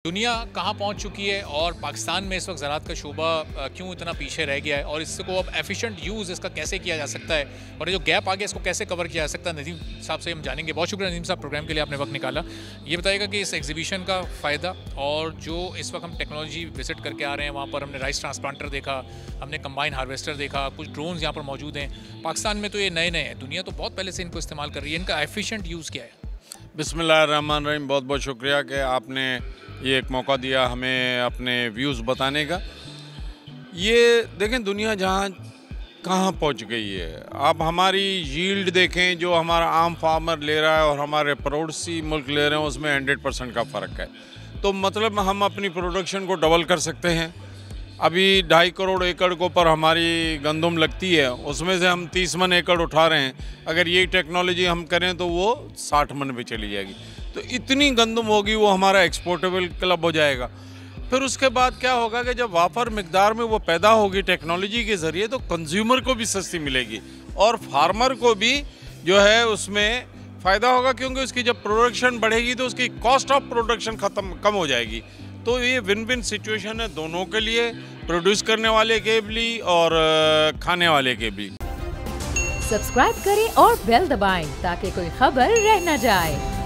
दुनिया कहाँ पहुँच चुकी है और पाकिस्तान में इस वक्त ज़राअत का शोबा क्यों इतना पीछे रह गया है और इसको अब एफिशिएंट यूज़ इसका कैसे किया जा सकता है और ये जो गैप आ गया इसको कैसे कवर किया जा सकता है, नदीम साहब से हम जानेंगे। बहुत शुक्रिया नदीम साहब, प्रोग्राम के लिए आपने वक्त निकाला। ये बताइएगा कि इस एग्जीबिशन का फ़ायदा और जो इस वक्त हम टेक्नोलॉजी विजिट करके आ रहे हैं, वहाँ पर हमने राइस ट्रांसप्लांटर देखा, हमने कंबाइन हार्वेस्टर देखा, कुछ ड्रोन्स यहाँ पर मौजूद हैं। पाकिस्तान में तो ये नए नए हैं, दुनिया तो बहुत पहले से इनको इस्तेमाल कर रही है। इनका एफिशिएंट यूज़ क्या है? बिस्मिल्लाहिर्रहमानिर्रहीम। बहुत बहुत शुक्रिया कि आपने ये एक मौका दिया हमें अपने व्यूज़ बताने का। ये देखें दुनिया जहाँ कहाँ पहुँच गई है। आप हमारी यील्ड देखें, जो हमारा आम फार्मर ले रहा है और हमारे पड़ोसी मुल्क ले रहे हैं, उसमें 100% का फ़र्क है। तो मतलब हम अपनी प्रोडक्शन को डबल कर सकते हैं। अभी 2.5 करोड़ एकड़ को पर हमारी गंदम लगती है, उसमें से हम 30 मन एकड़ उठा रहे हैं। अगर ये टेक्नोलॉजी हम करें तो वो 60 मन पे चली जाएगी। तो इतनी गंदम होगी, वो हमारा एक्सपोर्टेबल क्लब हो जाएगा। फिर उसके बाद क्या होगा कि जब वाफर मिकदार में वो पैदा होगी टेक्नोलॉजी के ज़रिए, तो कंज्यूमर को भी सस्ती मिलेगी और फार्मर को भी जो है उसमें फ़ायदा होगा, क्योंकि उसकी जब प्रोडक्शन बढ़ेगी तो उसकी कॉस्ट ऑफ प्रोडक्शन कम हो जाएगी। तो ये विन विन सिचुएशन है दोनों के लिए, प्रोड्यूस करने वाले के भी और खाने वाले के भी। सब्सक्राइब करें और बेल दबाएं ताकि कोई खबर रह न जाए।